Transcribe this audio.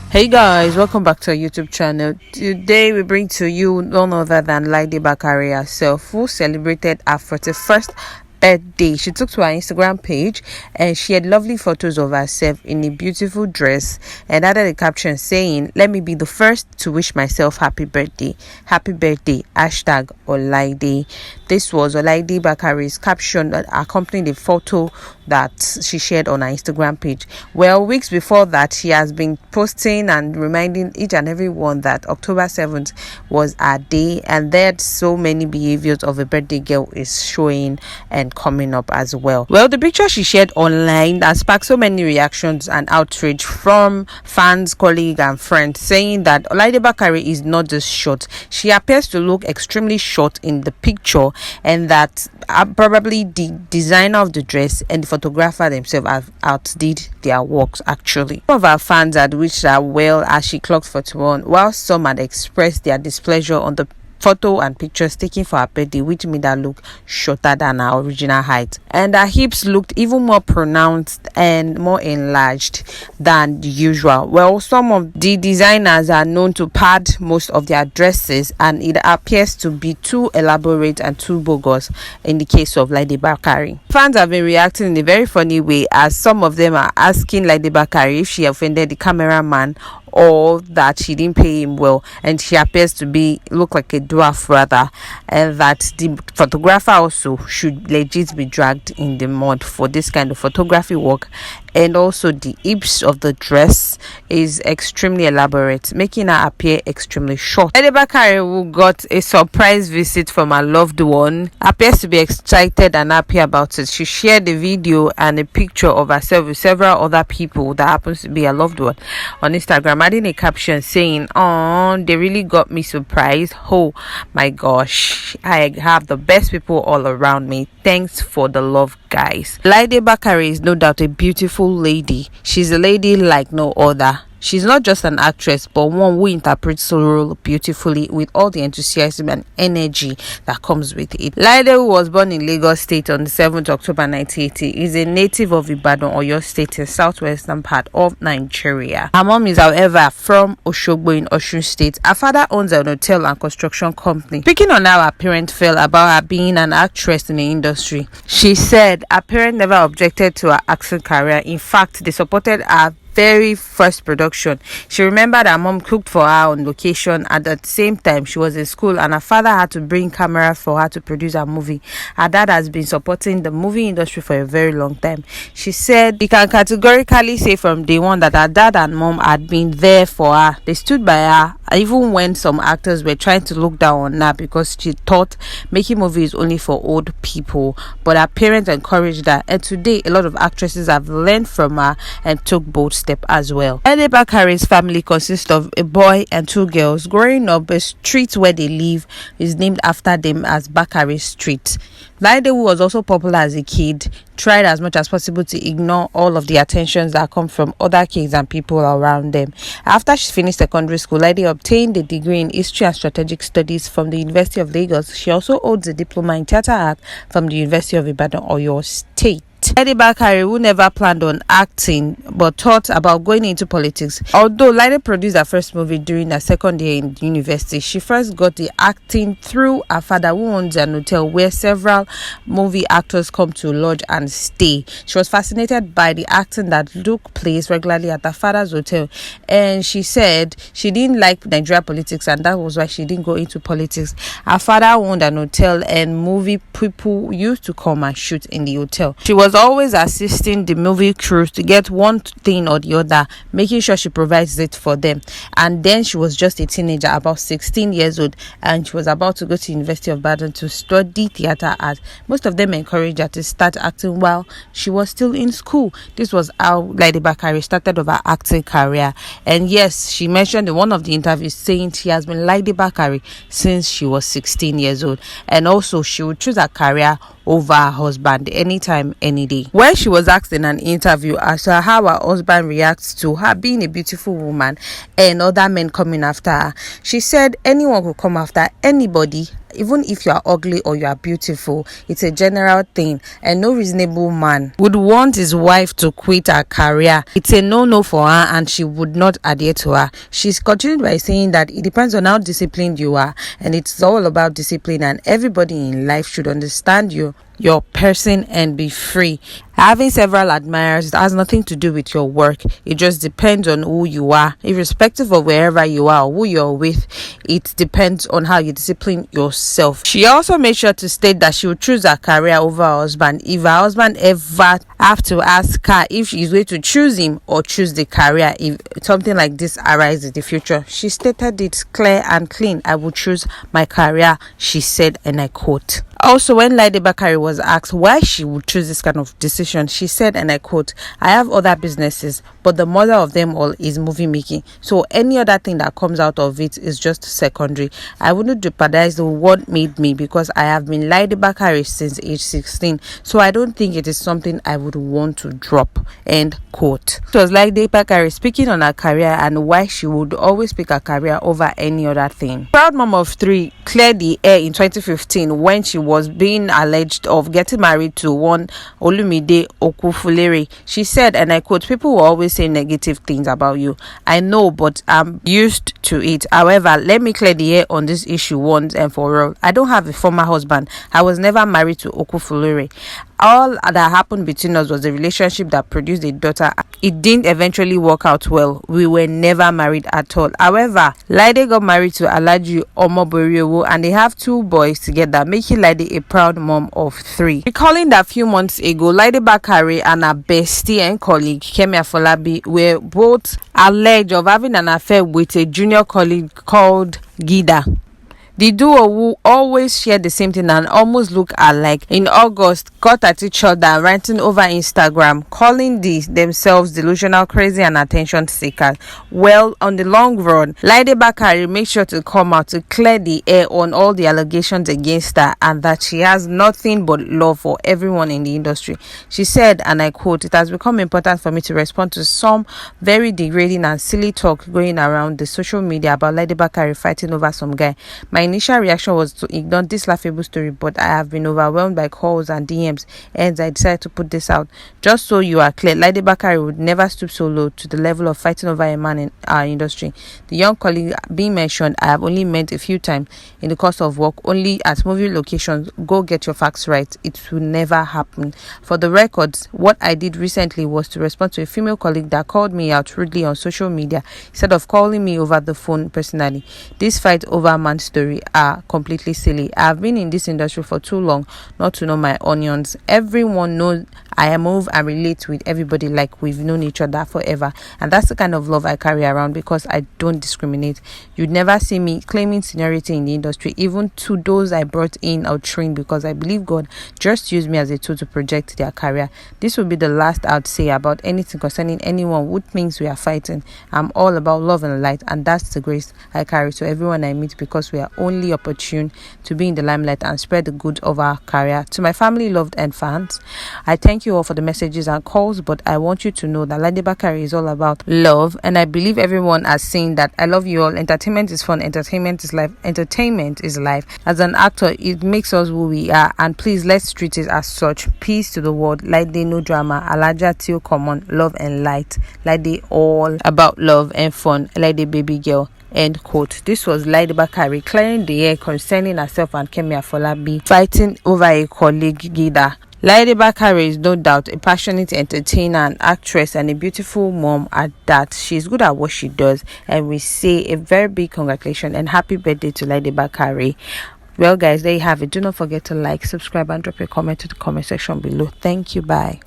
Hey guys, welcome back to our YouTube channel. Today we bring to you none other than Laide Bakare herself, who celebrated her 41st birthday. She took to her Instagram page and she had lovely photos of herself in a beautiful dress and added a caption saying, "Let me be the first to wish myself happy birthday. Happy birthday, hashtag Olaide." This was Laide Bakare's caption that accompanied the photo that she shared on her Instagram page. Well, weeks before that, she has been posting and reminding each and everyone that October 7th was her day, and that so many behaviors of a birthday girl is showing and coming up as well. Well, the picture she shared online has sparked so many reactions and outrage from fans, colleagues, and friends, saying that Laide Bakare is not just short. She appears to look extremely short in the picture, and that probably the designer of the dress and the photographer themselves have outdid their works. Actually, some of our fans had wished her well as she clocked 41, while some had expressed their displeasure on the photo and pictures taken for her birthday, which made her look shorter than her original height, and her hips looked even more pronounced and more enlarged than usual. Well, some of the designers are known to pad most of their dresses, and it appears to be too elaborate and too bogus in the case of Laide Bakare. Fans have been reacting in a very funny way, as some of them are asking Laide Bakare if she offended the cameraman or that she didn't pay him well, and she appears to look like a dwarf rather, and that the photographer also should legit be dragged in the mud for this kind of photography work. And also the hips of the dress is extremely elaborate, making her appear extremely short. Laide Bakare, who got a surprise visit from her loved one, appears to be excited and happy about it. She shared a video and a picture of herself with several other people that happens to be her loved one on Instagram, adding a caption saying, "Oh, they really got me surprised. Oh my gosh, I have the best people all around me. Thanks for the love, guys." Laide Bakare is no doubt a beautiful lady. She's a lady like no other. She's not just an actress, but one who interprets the role beautifully with all the enthusiasm and energy that comes with it. Laide, who was born in Lagos State on the 7th October 1980, is a native of Ibadan, Oyo State, in southwestern part of Nigeria. Her mom is, however, from Oshogbo in Osun State. Her father owns an hotel and construction company. Speaking on how her parents felt about her being an actress in the industry, she said her parents never objected to her acting career. In fact, they supported her very first production. She remembered her mom cooked for her on location. At the same time, she was in school and her father had to bring camera for her to produce her movie. Her dad has been supporting the movie industry for a very long time. She said we can categorically say from day one that her dad and mom had been there for her. They stood by her even when some actors were trying to look down on her because she thought making movies only for old people, but her parents encouraged her, and today a lot of actresses have learned from her and took bold step as well. Laide Bakare's family consists of a boy and two girls. Growing up, a street where they live is named after them as Bakare Street. Laide, who was also popular as a kid, tried as much as possible to ignore all of the attentions that come from other kids and people around them. After she finished secondary school, Laide obtained a degree in history and strategic studies from the University of Lagos. She also holds a diploma in theatre art from the University of Ibadan, Oyo State. Laide Bakare, who never planned on acting but thought about going into politics. Although Laide produced her first movie during her second year in university, she first got the acting through her father, who owns an hotel where several movie actors come to lodge and stay. She was fascinated by the acting that took place regularly at her father's hotel, and she said she didn't like Nigeria politics, and that was why she didn't go into politics. Her father owned an hotel and movie people used to come and shoot in the hotel. She was always assisting the movie crews to get one thing or the other, making sure she provides it for them. And then she was just a teenager, about 16 years old, and she was about to go to University of Ibadan to study theatre art. Most of them encouraged her to start acting while she was still in school. This was how Laide Bakare started her acting career. And yes, she mentioned in one of the interviews saying she has been Laide Bakare since she was 16 years old, and also she would choose her career over her husband anytime, any day. When she was asked in an interview as to how her husband reacts to her being a beautiful woman and other men coming after her, she said anyone could come after anybody even if you are ugly or you are beautiful, it's a general thing, and no reasonable man would want his wife to quit her career. It's a no for her, and she would not adhere to her. She's continued by saying that it depends on how disciplined you are, and it's all about discipline, and everybody in life should understand your person and be free. Having several admirers has nothing to do with your work. It just depends on who you are. Irrespective of wherever you are or who you're with, it depends on how you discipline yourself. She also made sure to state that she would choose her career over her husband. If her husband ever have to ask her if she's going to choose him or choose the career, if something like this arises in the future, she stated it clear and clean. I will choose my career, she said, and I quote. Also, when Laide Bakare was asked why she would choose this kind of decision, she said, and I quote, I have other businesses, but the mother of them all is movie making. So any other thing that comes out of it is just secondary. I wouldn't jeopardize what made me, because I have been Laide Bakare since age 16. So I don't think it is something I would want to drop. End quote. It was Laide Bakare speaking on her career and why she would always pick her career over any other thing. Proud mom of 3 cleared the air in 2015 when she was being alleged of getting married to one Olumide Okufulere. She said, and I quote, people will always say negative things about you. I know, but I'm used to it. However, let me clear the air on this issue once and for all. I don't have a former husband. I was never married to Okufulere. All that happened between us was a relationship that produced a daughter. It didn't eventually work out well. We were never married at all. However, Laide got married to Alhaji Omoboriowo and they have 2 boys together, making Laide a proud mom of 3. Recalling that a few months ago, Laide Bakare and her bestie and colleague Kemi Afolabi were both alleged of having an affair with a junior colleague called Gida. The duo, who always share the same thing and almost look alike, in August got at each other ranting over Instagram, calling themselves delusional, crazy and attention seekers. Well, on the long run, Laide Bakare made sure to come out to clear the air on all the allegations against her, and that she has nothing but love for everyone in the industry. She said, and I quote, it has become important for me to respond to some very degrading and silly talk going around the social media about Laide Bakare fighting over some guy. My initial reaction was to ignore this laughable story, but I have been overwhelmed by calls and DMs, and I decided to put this out. Just so you are clear, Laide Bakare would never stoop so low to the level of fighting over a man in our industry. The young colleague being mentioned, I have only met a few times in the course of work, only at movie locations. Go get your facts right. It will never happen. For the records, what I did recently was to respond to a female colleague that called me out rudely on social media instead of calling me over the phone personally. This fight over a man's story are completely silly. I have been in this industry for too long not to know my onions. Everyone knows I move and relate with everybody like we've known each other forever, and that's the kind of love I carry around because I don't discriminate. You'd never see me claiming seniority in the industry, even to those I brought in or trained, because I believe God just used me as a tool to project their career. This will be the last I'd say about anything concerning anyone who thinks we are fighting. I'm all about love and light, and that's the grace I carry to everyone I meet, because we are only opportune to be in the limelight and spread the good of our career. To my family, loved and fans, I thank you all for the messages and calls, but I want you to know that Laide Bakare is all about love, and I believe everyone has seen that. I love you all. Entertainment is fun. Entertainment is life. Entertainment is life. As an actor, it makes us who we are, and please let's treat it as such. Peace to the world. Laide no drama. Alaja till common. Love and light. Laide all about love and fun. Laide baby girl. End quote. This was Laide Bakare clearing the air concerning herself and Kemi Afolabi fighting over a colleague, Gida. Laide Bakare is no doubt a passionate entertainer and actress, and a beautiful mom at that. She's good at what she does, and we say a very big congratulations and happy birthday to Laide Bakare. Well guys, there you have it. Do not forget to like, subscribe and drop a comment to the comment section below. Thank you. Bye.